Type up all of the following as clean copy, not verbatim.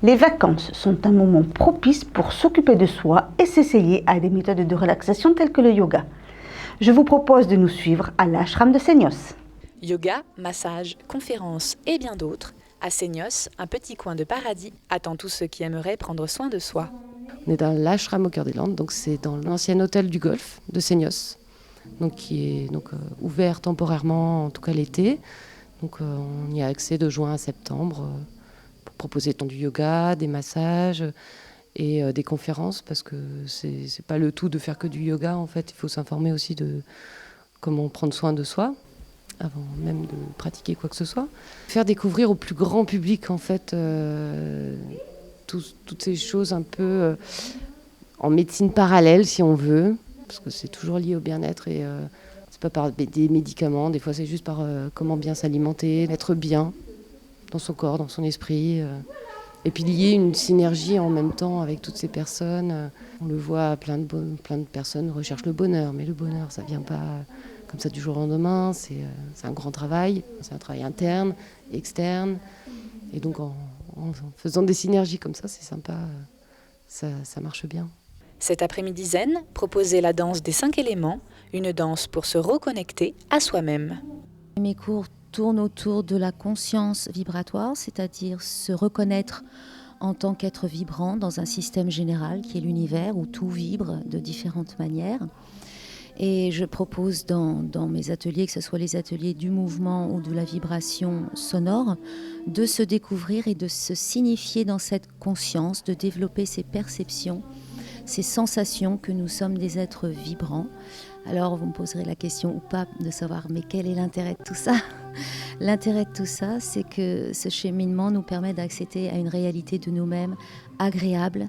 Les vacances sont un moment propice pour s'occuper de soi et s'essayer à des méthodes de relaxation telles que le yoga. Je vous propose de nous suivre à l'ashram de Seignos. Yoga, massage, conférences et bien d'autres. À Seignos, un petit coin de paradis attend tous ceux qui aimeraient prendre soin de soi. On est dans l'ashram au cœur des Landes, donc c'est dans l'ancien hôtel du Golfe de Seignos, donc qui est ouvert temporairement, en tout cas l'été. Donc on y a accès de juin à septembre pour proposer du yoga, des massages et des conférences, parce que c'est pas le tout de faire que du yoga en fait. Il faut s'informer aussi de comment prendre soin de soi avant même de pratiquer quoi que ce soit. Faire découvrir au plus grand public en fait toutes ces choses un peu en médecine parallèle si on veut, parce que c'est toujours lié au bien-être et c'est pas par des médicaments, des fois c'est juste par comment bien s'alimenter, être bien dans son corps, dans son esprit, et puis lier une synergie en même temps avec toutes ces personnes. On le voit, plein de personnes recherchent le bonheur, mais le bonheur ça vient pas comme ça du jour au lendemain, c'est un grand travail, c'est un travail interne, externe, et donc en faisant des synergies comme ça, c'est sympa, ça marche bien. Cet après-midi zen, proposez la danse des 5 éléments, une danse pour se reconnecter à soi-même. Mes cours tournent autour de la conscience vibratoire, c'est-à-dire se reconnaître en tant qu'être vibrant dans un système général qui est l'univers où tout vibre de différentes manières. Et je propose dans mes ateliers, que ce soit les ateliers du mouvement ou de la vibration sonore, de se découvrir et de se signifier dans cette conscience, de développer ces perceptions, ces sensations que nous sommes des êtres vibrants. Alors vous me poserez la question ou pas de savoir mais quel est l'intérêt de tout ça ? L'intérêt de tout ça, c'est que ce cheminement nous permet d'accéder à une réalité de nous-mêmes agréable,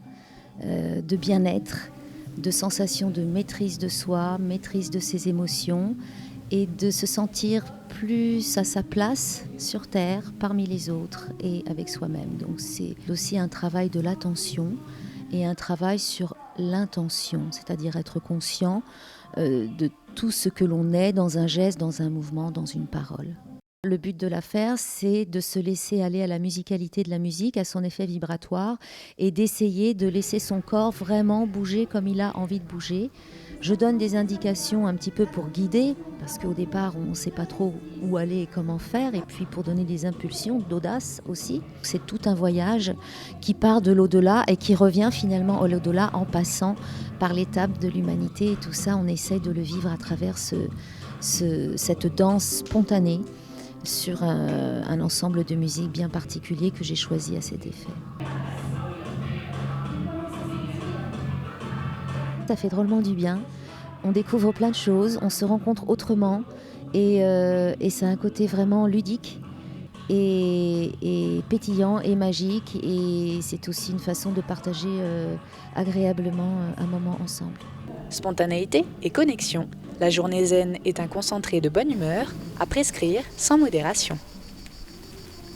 de bien-être, de sensation de maîtrise de soi, maîtrise de ses émotions et de se sentir plus à sa place sur Terre, parmi les autres et avec soi-même. Donc c'est aussi un travail de l'attention et un travail sur l'intention, c'est-à-dire être conscient de tout ce que l'on est dans un geste, dans un mouvement, dans une parole. Le but de l'affaire, c'est de se laisser aller à la musicalité de la musique, à son effet vibratoire, et d'essayer de laisser son corps vraiment bouger comme il a envie de bouger. Je donne des indications un petit peu pour guider, parce qu'au départ, on ne sait pas trop où aller et comment faire, et puis pour donner des impulsions, d'audace aussi. C'est tout un voyage qui part de l'au-delà et qui revient finalement à l'au-delà en passant par l'étape de l'humanité. Et tout ça, on essaie de le vivre à travers cette danse spontanée, sur un ensemble de musique bien particulier que j'ai choisi à cet effet. Ça fait drôlement du bien, on découvre plein de choses, on se rencontre autrement et ça a un côté vraiment ludique et pétillant et magique, et c'est aussi une façon de partager agréablement un moment ensemble. Spontanéité et connexion. La journée zen est un concentré de bonne humeur à prescrire sans modération.